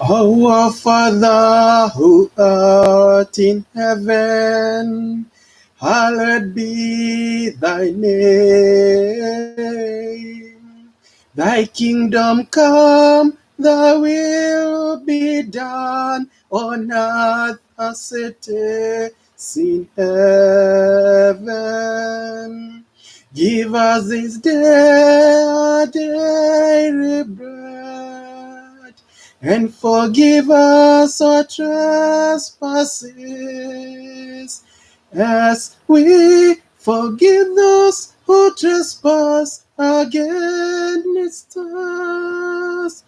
Our Father who art in heaven, hallowed be thy name. Thy kingdom come, thy will be done on earth as it is in heaven. Give us this day our daily bread, and forgive us our trespasses, as we forgive those who trespass against us.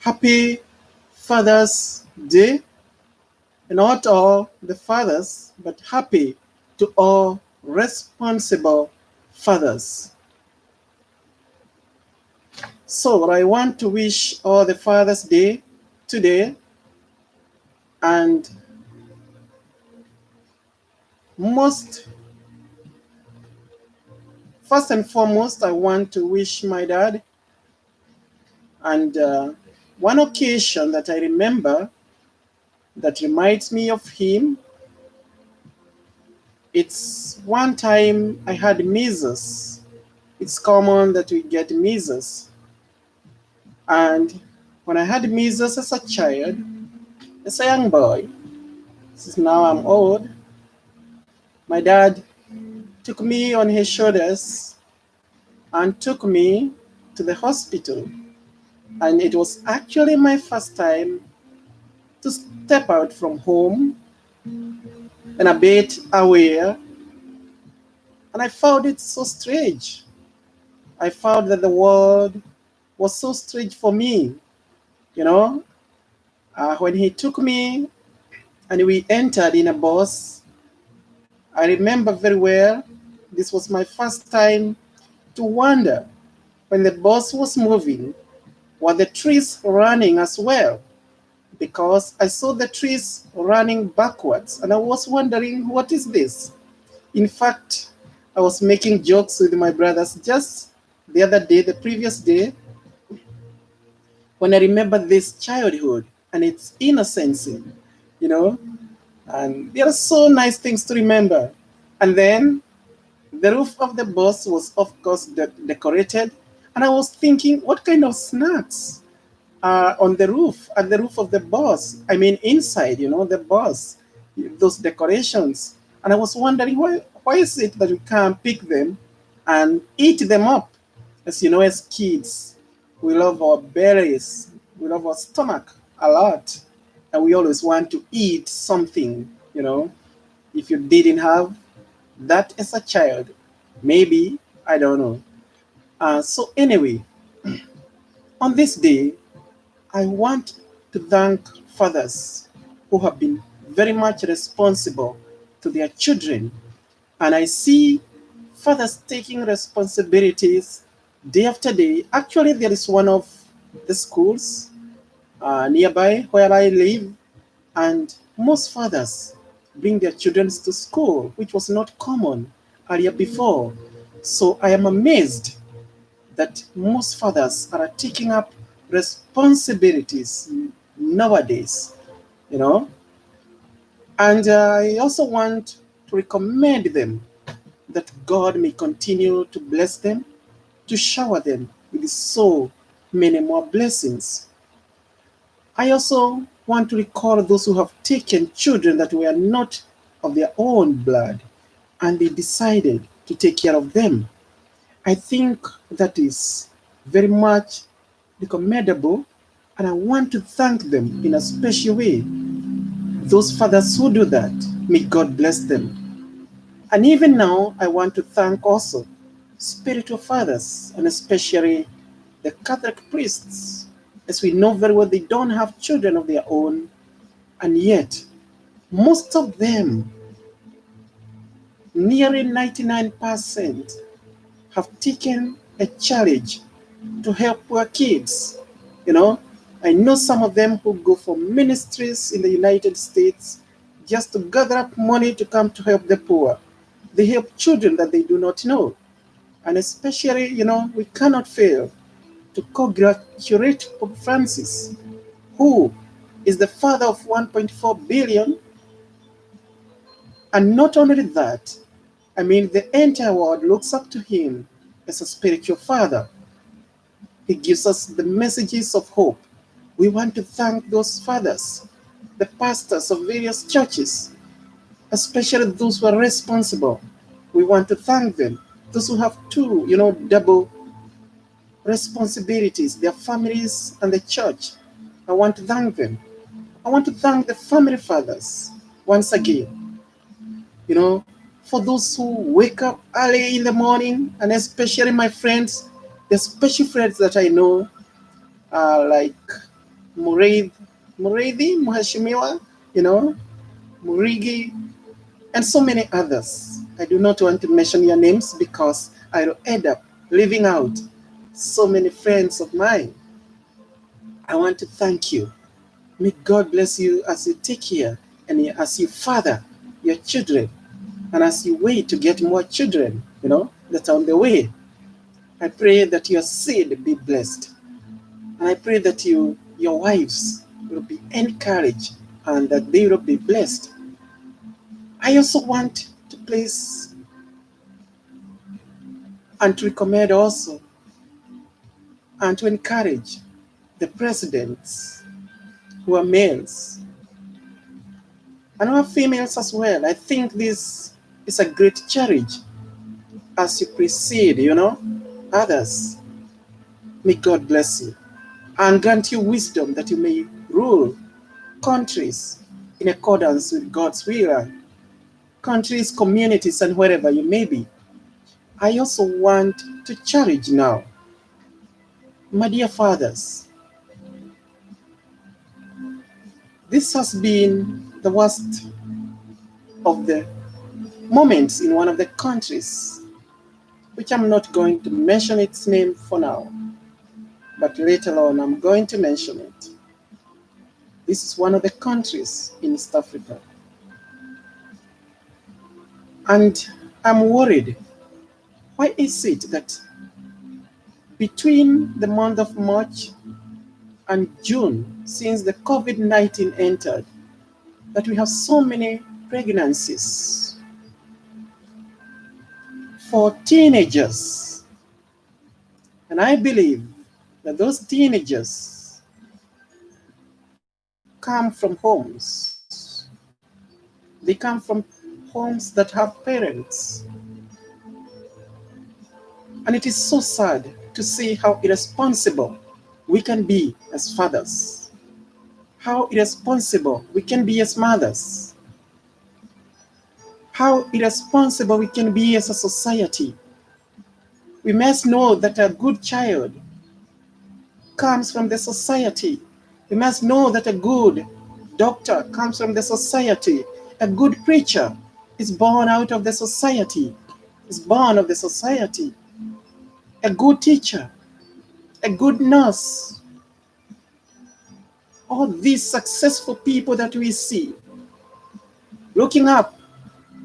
Happy Father's Day. Not all the fathers, but happy to all responsible fathers. So I want to wish all the Father's Day today, and first and foremost, I want to wish my dad. And one occasion that I remember that reminds me of him, it's one time I had measles. It's common that we get measles. And when I had measles as a child, as a young boy, since now I'm old, my dad took me on his shoulders and took me to the hospital. And it was actually my first time to step out from home and a bit aware. And I found it so strange. I found that the world was so strange for me. When he took me and we entered in a bus, I remember very well, this was my first time to wonder, when the bus was moving, were the trees running as well? Because I saw the trees running backwards, and I was wondering, what is this? In fact, I was making jokes with my brothers just the other day, the previous day, when I remember this childhood and its innocence, and there are so nice things to remember. And then the roof of the bus was, of course, decorated. And I was thinking, what kind of snacks are on the roof, at the roof of the bus? I mean, inside, the bus, those decorations. And I was wondering, why is it that we can't pick them and eat them up? As you know, as kids, we love our berries, we love our stomach a lot. And we always want to eat something, If you didn't have that as a child, maybe, I don't know. So anyway, on this day, I want to thank fathers who have been very much responsible to their children. And I see fathers taking responsibilities day after day. Actually, there is one of the schools nearby where I live, and most fathers bring their children to school, which was not common earlier before. So I am amazed that most fathers are taking up responsibilities nowadays, And I also want to recommend them that God may continue to bless them, to shower them with so many more blessings. I also want to recall those who have taken children that were not of their own blood, and they decided to take care of them. I think that is very much recommendable, and I want to thank them in a special way. Those fathers who do that, may God bless them. And even now, I want to thank also spiritual fathers, and especially the Catholic priests. As we know very well, they don't have children of their own, and yet most of them, nearly 99%, have taken a challenge to help poor kids. I know some of them who go for ministries in the United States just to gather up money to come to help the poor. They help children that they do not know. And especially, we cannot fail to congratulate Pope Francis, who is the father of 1.4 billion. And not only that, the entire world looks up to him as a spiritual father. He gives us the messages of hope. We want to thank those fathers, the pastors of various churches, especially those who are responsible. We want to thank them. Those who have two, double responsibilities, their families and the church. I want to thank them. I want to thank the family fathers once again, for those who wake up early in the morning, and especially my friends, the special friends that I know, like Murithi, Mheshimiwa, Murigi, and so many others. I do not want to mention your names because I'll end up leaving out so many friends of mine. I want to thank you. May God bless you as you take care and as you father your children, and as you wait to get more children, that are on the way. I pray that your seed be blessed. And I pray that your wives will be encouraged and that they will be blessed. I also want to place and to recommend also and to encourage the presidents who are males and who are females as well. I think this is a great challenge as you precede, others. May God bless you and grant you wisdom that you may rule countries in accordance with God's will, countries, communities, and wherever you may be. I also want to challenge now, my dear fathers, this has been the worst of the moments in one of the countries, which I'm not going to mention its name for now, but later on I'm going to mention it. This is one of the countries in East Africa. And I'm worried. Why is it that between the month of March and June, since the COVID-19 entered, that we have so many pregnancies for teenagers? And I believe that those teenagers come from homes. They come from homes that have parents. And it is so sad to see how irresponsible we can be as fathers, how irresponsible we can be as mothers, how irresponsible we can be as a society. We must know that a good child comes from the society. We must know that a good doctor comes from the society. A good preacher is born out of the society, is born of the society. A good teacher, a good nurse. All these successful people that we see, looking up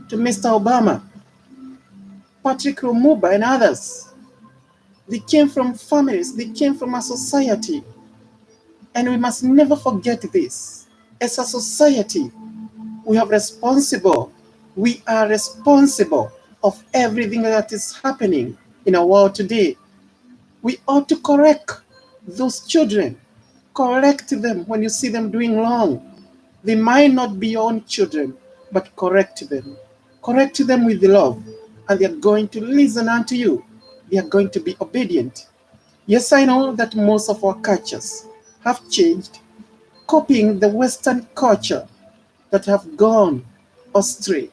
to Mr. Obama, Patrick Lumumba, and others, they came from families, they came from a society. And we must never forget this. As a society, we are responsible of everything that is happening in our world today. We ought to correct those children. Correct them when you see them doing wrong. They might not be your own children, but correct them. Correct them with love, and they are going to listen unto you. They are going to be obedient. Yes, I know that most of our cultures have changed, copying the Western culture that have gone astray.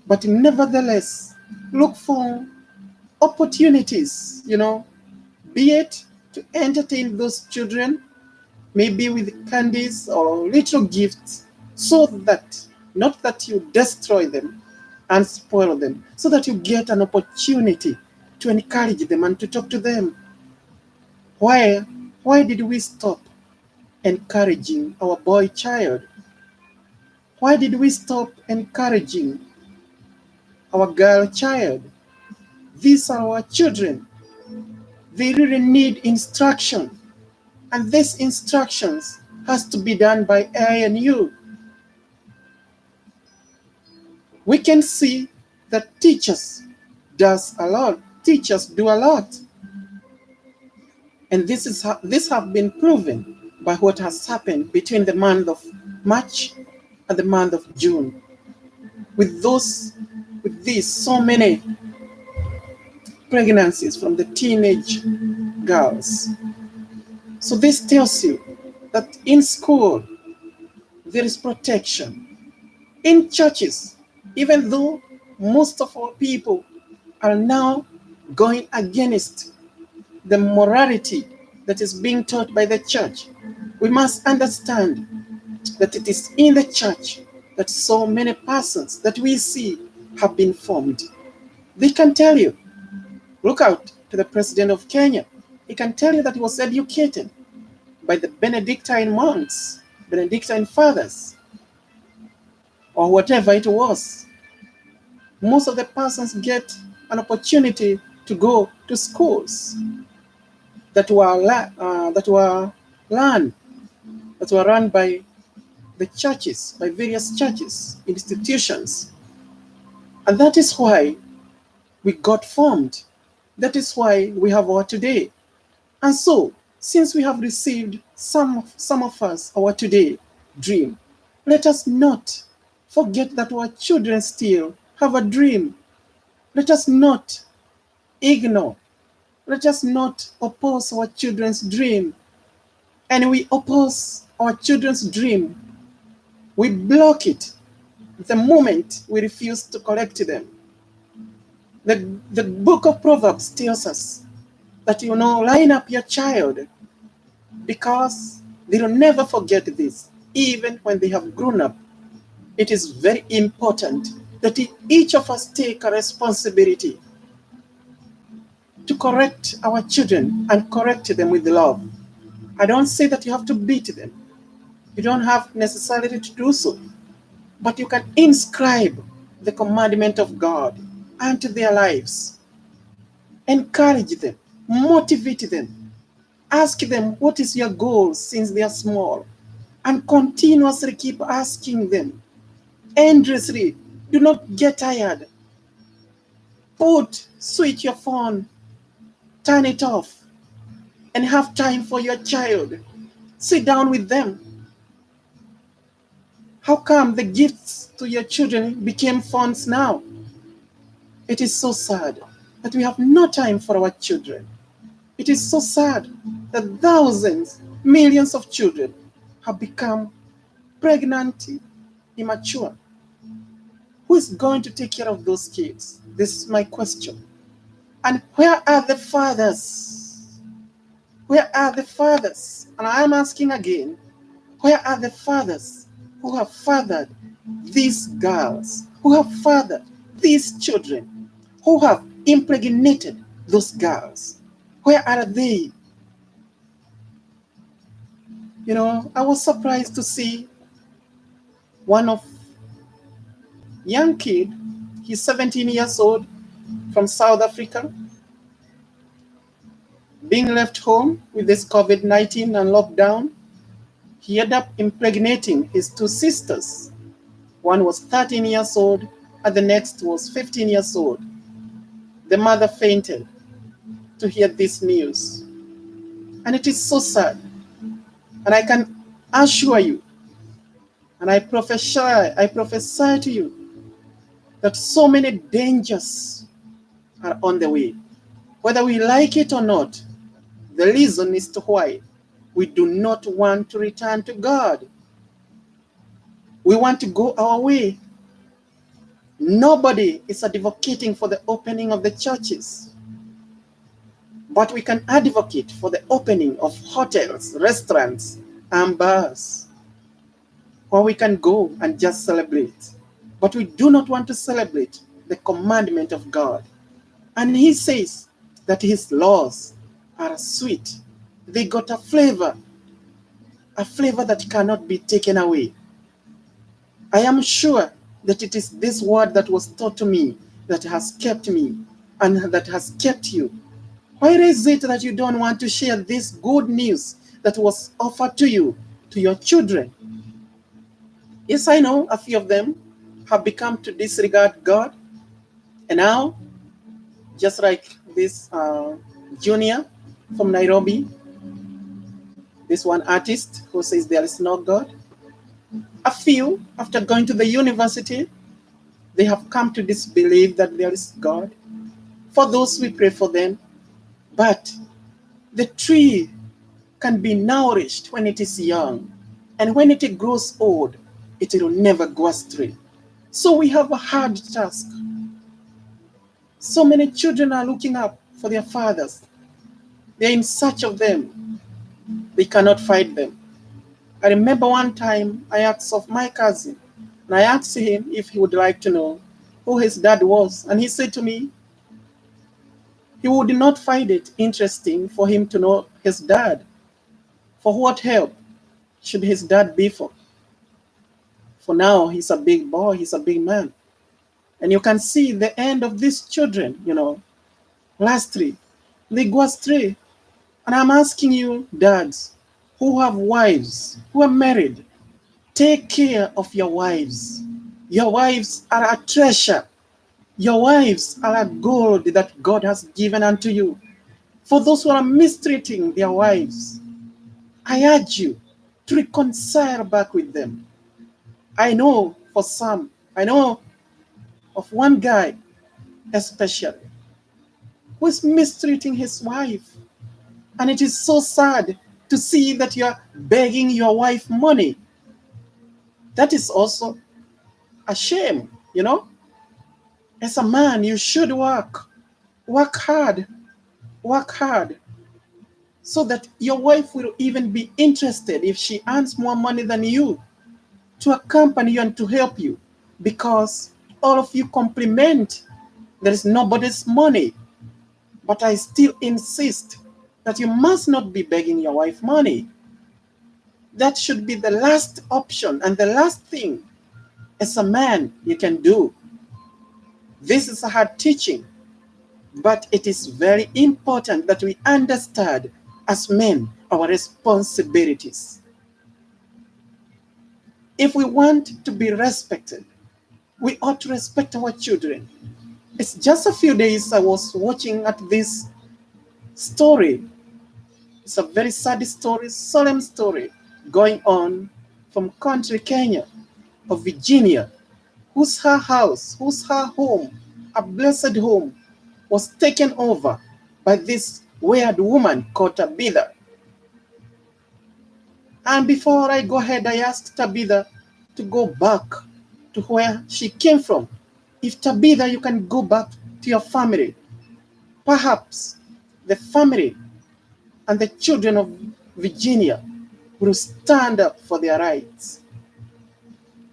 But nevertheless, look for opportunities, be it to entertain those children, maybe with candies or little gifts, so that, not that you destroy them and spoil them, so that you get an opportunity to encourage them and to talk to them. Why did we stop encouraging our boy child? Why did we stop encouraging our girl child? These are our children. They really need instruction. And these instructions has to be done by I and you. We can see that teachers does a lot. Teachers do a lot. And this have been proven by what has happened between the month of March and the month of June. With these so many pregnancies from the teenage girls. So this tells you that in school there is protection. In churches, even though most of our people are now going against the morality that is being taught by the church, we must understand that it is in the church that so many persons that we see have been formed. They can tell you, look out to the president of Kenya. He can tell you that he was educated by the Benedictine monks, Benedictine fathers, or whatever it was. Most of the persons get an opportunity to go to schools that were run by the churches, by various churches, institutions. And that is why we got formed. That is why we have our today. And so, since we have received some of us our today dream, let us not forget that our children still have a dream. Let us not ignore. Let us not oppose our children's dream. And we oppose our children's dream. We block it the moment we refuse to correct them. The book of Proverbs tells us that, line up your child, because they will never forget this, even when they have grown up. It is very important that each of us take a responsibility to correct our children and correct them with love. I don't say that you have to beat them. You don't have necessarily to do so. But you can inscribe the commandment of God into their lives. Encourage them. Motivate them. Ask them, what is your goal since they are small? And continuously keep asking them. Endlessly. Do not get tired. Switch your phone. Turn it off. And have time for your child. Sit down with them. How come the gifts to your children became phones now? It is so sad that we have no time for our children. It is so sad that thousands, millions of children have become pregnant, immature. Who is going to take care of those kids? This is my question. And where are the fathers? Where are the fathers? And I am asking again, where are the fathers who have fathered these girls, who have fathered these children, who have impregnated those girls? Where are they? I was surprised to see one of young kid, he's 17 years old, from South Africa, being left home with this COVID-19 and lockdown. He ended up impregnating his two sisters. One was 13 years old and the next was 15 years old. The mother fainted to hear this news. And it is so sad. And I can assure you, and I prophesy to you, that so many dangers are on the way. Whether we like it or not, the reason is to why we do not want to return to God. We want to go our way. Nobody is advocating for the opening of the churches. But we can advocate for the opening of hotels, restaurants, and bars, where we can go and just celebrate. But we do not want to celebrate the commandment of God. And he says that his laws are sweet. They got a flavor that cannot be taken away. I am sure that it is this word that was taught to me that has kept me and that has kept you. Why is it that you don't want to share this good news that was offered to you, to your children? Yes, I know a few of them have become to disregard God. And now, just like this junior from Nairobi, this one artist who says there is no God, a few, after going to the university, they have come to disbelieve that there is God. For those, we pray for them. But the tree can be nourished when it is young, and when it grows old, it will never go astray. So we have a hard task. So many children are looking up for their fathers. They're in search of them. They cannot find them. I remember one time I asked of my cousin, and I asked him if he would like to know who his dad was. And he said to me, he would not find it interesting for him to know his dad. For what help should his dad be for? For now, he's a big boy, he's a big man. And you can see the end of these children, lastly, they go astray. And I'm asking you, dads, who have wives, who are married, take care of your wives. Your wives are a treasure. Your wives are a gold that God has given unto you. For those who are mistreating their wives, I urge you to reconcile back with them. I know for some, I know of one guy especially who is mistreating his wife. And it is so sad to see that you are begging your wife money. That is also a shame, As a man, you should work hard, so that your wife will even be interested if she earns more money than you to accompany you and to help you, because all of you complement. There is nobody's money. But I still insist that you must not be begging your wife money. That should be the last option and the last thing as a man you can do. This is a hard teaching, but it is very important that we understand as men our responsibilities. If we want to be respected, we ought to respect our children. It's just a few days I was watching at this story. It's a very sad story, solemn story going on from country Kenya of Virginia, whose her house, whose her home, a blessed home, was taken over by this weird woman called Tabitha. And before I go ahead, I asked Tabitha to go back to where she came from. If Tabitha, you can go back to your family, perhaps the family and the children of Virginia will stand up for their rights.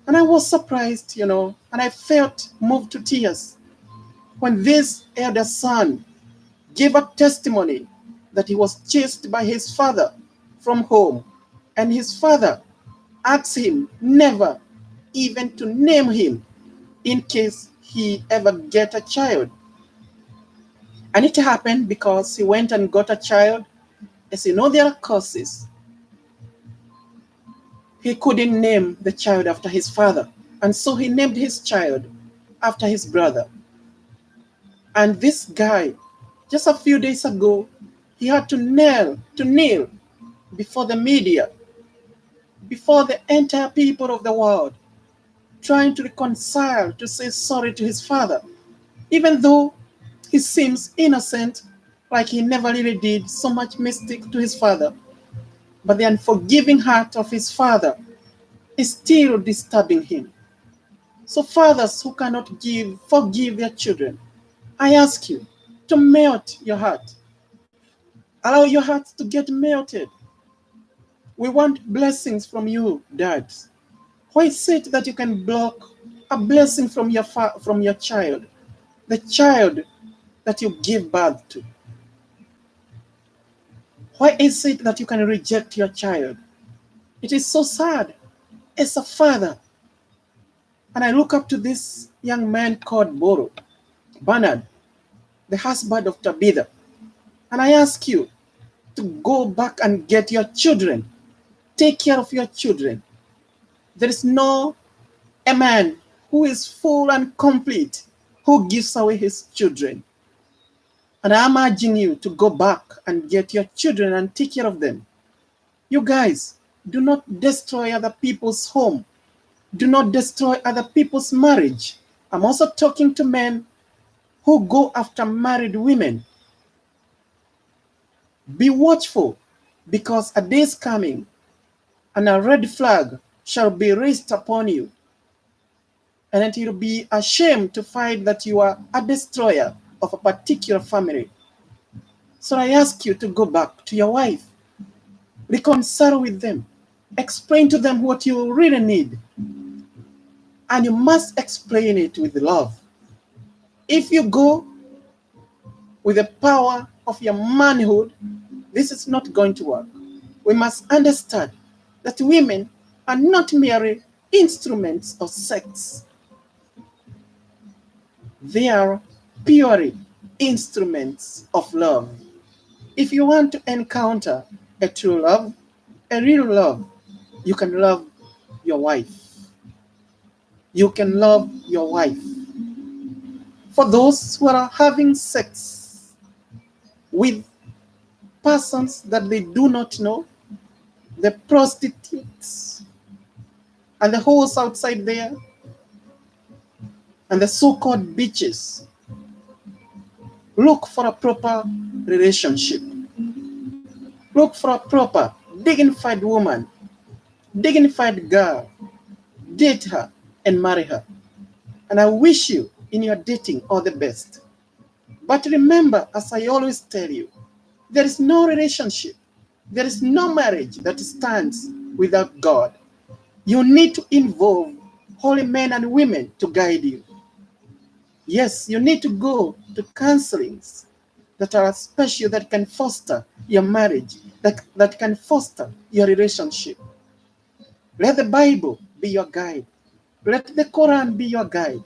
And I was surprised, and I felt moved to tears when this elder son gave a testimony that he was chased by his father from home, and his father asked him never even to name him in case he ever get a child. And it happened because he went and got a child. As you know, there are curses. He couldn't name the child after his father, and so he named his child after his brother. And this guy, just a few days ago, he had to kneel before the media, before the entire people of the world, trying to reconcile, to say sorry to his father, even though he seems innocent, like he never really did so much mistake to his father. But the unforgiving heart of his father is still disturbing him. So fathers who cannot forgive their children, I ask you to melt your heart. Allow your heart to get melted. We want blessings from you, dads. Why is it that you can block a blessing from your child, the child that you give birth to? Why is it that you can reject your child? It is so sad. As a father, And I look up to this young man called Bernard, the husband of Tabitha. And I ask you to go back and get your children. Take care of your children. There is no a man who is full and complete who gives away his children. And I'm urging you to go back and get your children and take care of them. You guys, do not destroy other people's home. Do not destroy other people's marriage. I'm also talking to men who go after married women. Be watchful, because a day is coming and a red flag shall be raised upon you. And it will be a shame to find that you are a destroyer of a particular family. So I ask you to go back to your wife, reconcile with them, explain to them what you really need. And you must explain it with love. If you go with the power of your manhood, this is not going to work. We must understand that women are not merely instruments of sex. They are purely instruments of love. If you want to encounter a true love, a real love, you can love your wife. You can love your wife. For those who are having sex with persons that they do not know, the prostitutes and the hoes outside there, and the so-called bitches, look for a proper relationship. Look for a proper, dignified woman, dignified girl. Date her and marry her. And I wish you in your dating all the best. But remember, as I always tell you, there is no relationship, there is no marriage that stands without God. You need to involve holy men and women to guide you. Yes, you need to go to counselings that are special, that can foster your marriage, that can foster your relationship. Let the Bible be your guide. Let the Quran be your guide.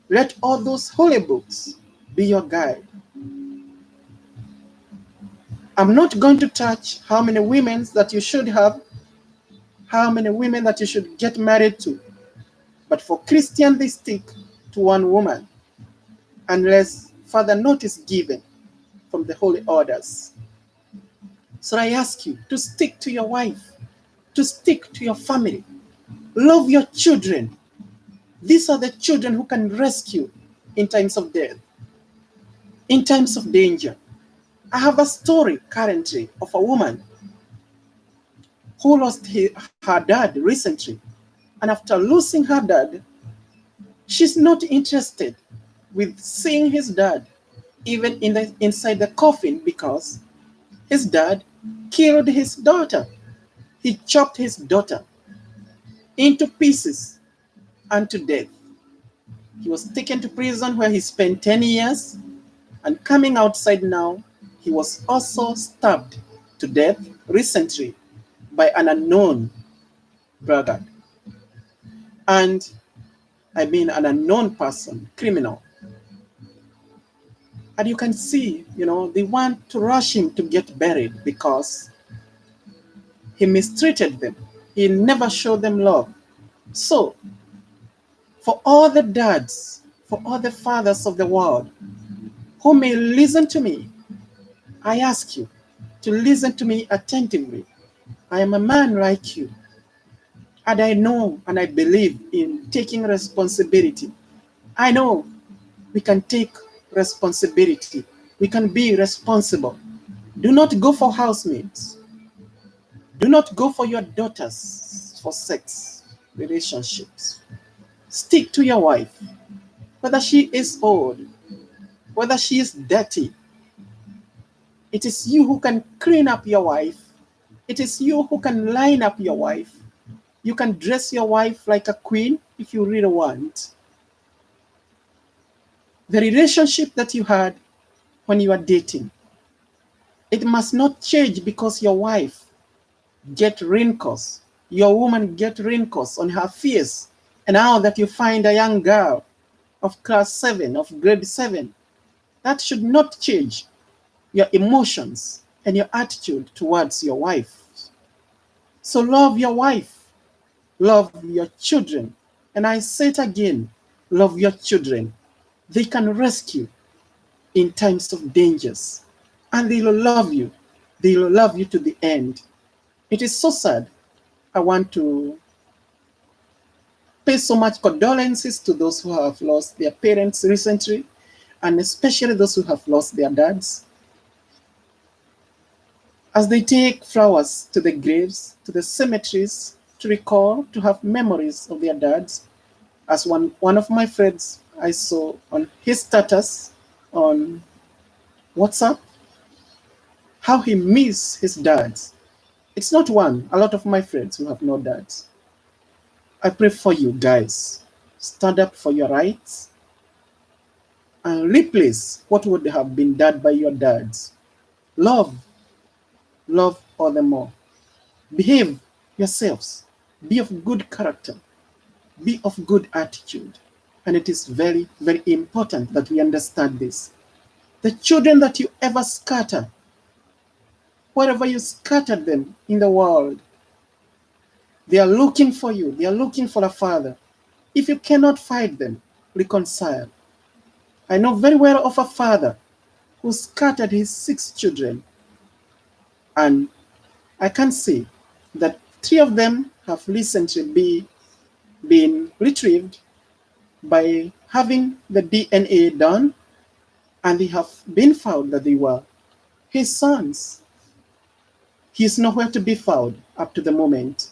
Let all those holy books be your guide. I'm not going to touch how many women that you should have, how many women that you should get married to. But for Christians, they stick to one woman, unless further notice given from the holy orders. So I ask you to stick to your wife, to stick to your family. Love your children. These are the children who can rescue in times of death, in times of danger. I have a story currently of a woman who lost her dad recently. And after losing her dad, she's not interested with seeing his dad even inside the coffin, because his dad killed his daughter. He chopped his daughter into pieces and to death. He was taken to prison where he spent 10 years, and coming outside now, he was also stabbed to death recently by an unknown brother. And I mean an unknown person, criminal. And you can see, they want to rush him to get buried because he mistreated them. He never showed them love. So, for all the dads, for all the fathers of the world who may listen to me, I ask you to listen to me attentively. I am a man like you, and I know and I believe in taking responsibility. I know we can take responsibility. We can be responsible. Do not go for housemates. Do not go for your daughters for sex relationships. Stick to your wife, whether she is old, whether she is dirty. It is you who can clean up your wife. It is you who can line up your wife. You can dress your wife like a queen if you really want. The relationship that you had when you are dating, it must not change because your wife get wrinkles, your woman get wrinkles on her face And now that you find a young girl of class 7, of grade 7, that should not change your emotions and your attitude towards your wife. So love your wife, love your children. And I say it again, love your children. They can rescue in times of dangers, and they will love you. They will love you to the end. It is so sad. I want to pay so much condolences to those who have lost their parents recently, and especially those who have lost their dads. As they take flowers to the graves, to the cemeteries, to recall, to have memories of their dads. As one of my friends I saw on his status on WhatsApp, how he missed his dads. It's not one, a lot of my friends who have no dads. I pray for you guys. Stand up for your rights and replace what would have been done by your dads. Love all the more. Behave yourselves. Be of good character. Be of good attitude. And it is very, very important that we understand this. The children that you ever scatter, wherever you scattered them in the world, they are looking for you. They are looking for a father. If you cannot find them, reconcile. I know very well of a father who scattered his 6 children, and I can say that 3 of them have recently been retrieved by having the DNA done, and they have been found that they were his sons. He is nowhere to be found up to the moment.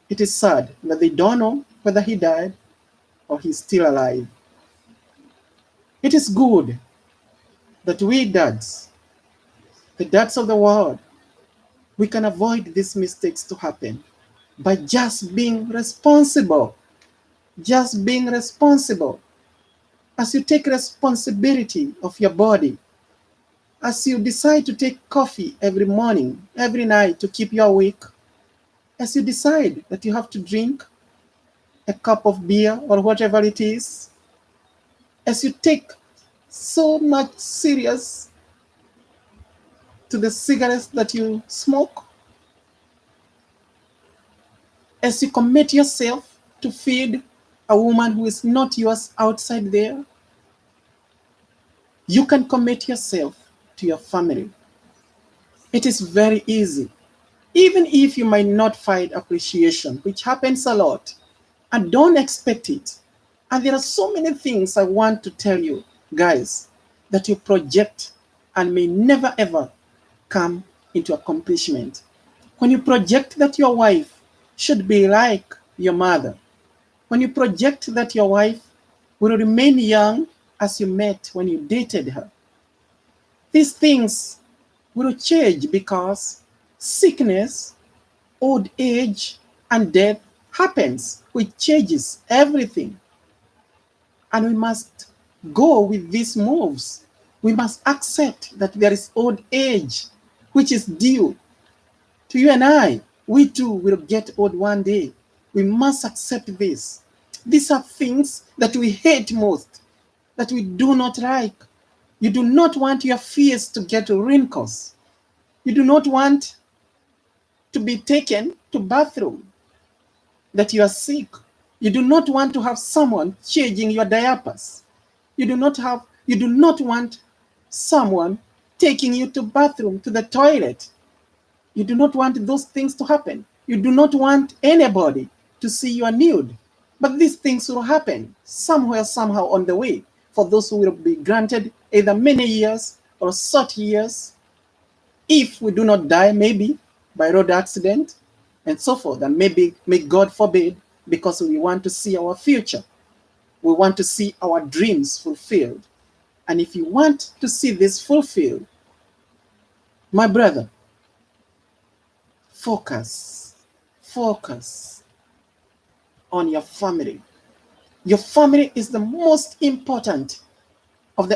It is sad that they don't know whether he died or he's still alive. It is good that we dads, the dads of the world, we can avoid these mistakes to happen by just being responsible. Just being responsible. As you take responsibility of your body, as you decide to take coffee every morning, every night to keep you awake, as you decide that you have to drink a cup of beer or whatever it is, as you take so much serious to the cigarettes that you smoke, as you commit yourself to feed a woman who is not yours outside there, you can commit yourself to your family. It is very easy. Even if you might not find appreciation, which happens a lot, and don't expect it. And there are so many things I want to tell you, guys, that you project and may never ever come into accomplishment. When you project that your wife should be like your mother, when you project that your wife will remain young as you met when you dated her, these things will change because sickness, old age, and death happens, which changes everything. And we must go with these moves. We must accept that there is old age, which is due to you and I. We too will get old one day. We must accept this. These are things that we hate most, that we do not like. You do not want your face to get wrinkles. You do not want to be taken to bathroom, that you are sick. You do not want to have someone changing your diapers. You do not want someone taking you to bathroom, to the toilet. You do not want those things to happen. You do not want anybody to see you nude. But these things will happen somewhere, somehow on the way for those who will be granted either many years or short years. If we do not die, maybe by road accident and so forth, and maybe, may God forbid, because we want to see our future. We want to see our dreams fulfilled. And if you want to see this fulfilled, my brother, focus on your family. Your family is the most important of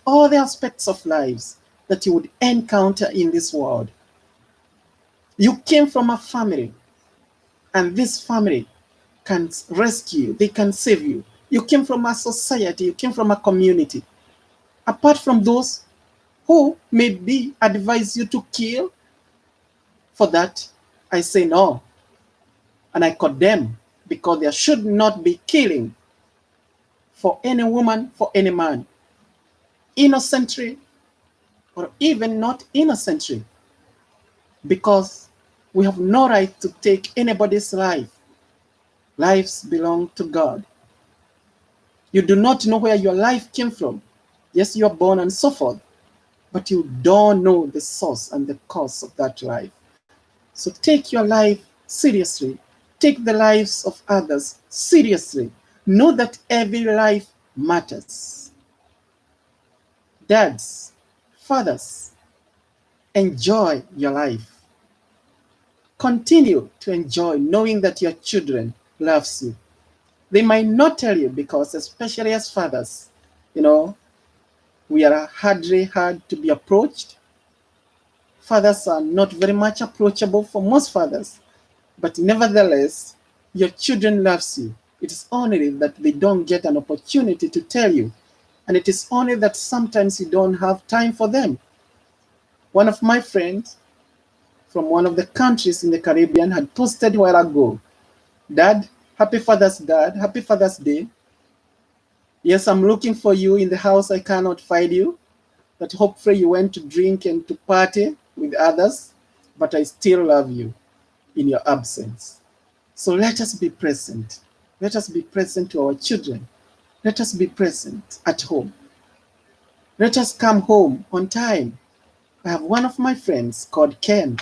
all the aspects of lives that you would encounter in this world. You came from a family, and this family can rescue you, they can save you. You came from a society, you came from a community. Apart from those who maybe advise you to kill, for that, I say no. And I condemn, because there should not be killing for any woman, for any man, innocently or even not innocently, because we have no right to take anybody's life. Lives belong to God. You do not know where your life came from. Yes, you are born and so forth, but you don't know the source and the cause of that life. So take your life seriously. Take the lives of others seriously. Know that every life matters. Dads, fathers, enjoy your life. Continue to enjoy knowing that your children loves you. They might not tell you, because especially as fathers, you know, we are hard to be approached. Fathers are not very much approachable for most fathers, but nevertheless, your children loves you. It is only that they don't get an opportunity to tell you, and it is only that sometimes you don't have time for them. One of my friends from one of the countries in the Caribbean had posted a while ago, "Dad, happy Father's Dad, happy Father's Day. Yes, I'm looking for you in the house. I cannot find you. But hopefully you went to drink and to party with others, but I still love you in your absence." So let us be present. Let us be present to our children. Let us be present at home. Let us come home on time. I have one of my friends called Ken,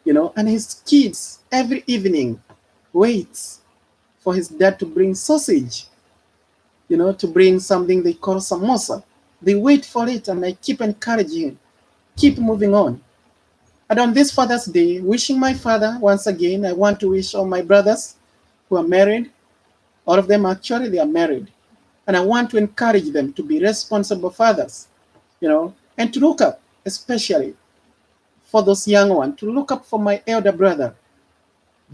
and his kids every evening waits for his dad to bring sausage, to bring something they call samosa. They wait for it, and I keep encouraging him, keep moving on. And on this Father's Day, wishing my father once again, I want to wish all my brothers who are married. All of them actually, they are married. And I want to encourage them to be responsible fathers, and to look up, especially for those young ones, to look up for my elder brother,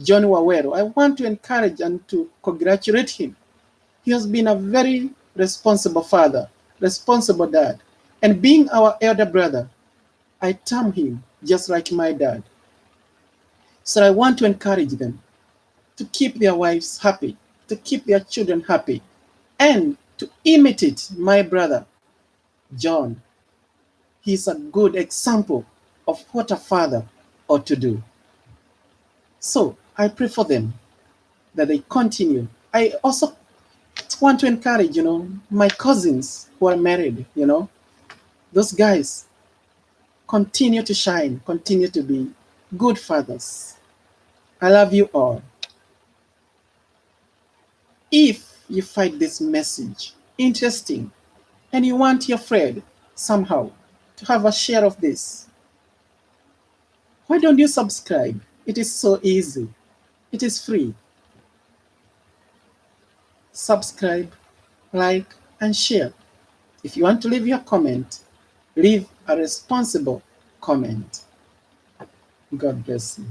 John Wawero. I want to encourage and to congratulate him. He has been a very responsible father, responsible dad. And being our elder brother, I term him just like my dad. So I want to encourage them to keep their wives happy, to keep their children happy, and to imitate my brother, John. He's a good example of what a father ought to do. So I pray for them that they continue. I also want to encourage, my cousins who are married, those guys, continue to shine, continue to be good fathers. I love you all. If you find this message interesting and you want your friend somehow to have a share of this, why don't you subscribe? It is so easy. It is free. Subscribe, like, and share. If you want to leave your comment, leave a responsible comment. God bless you.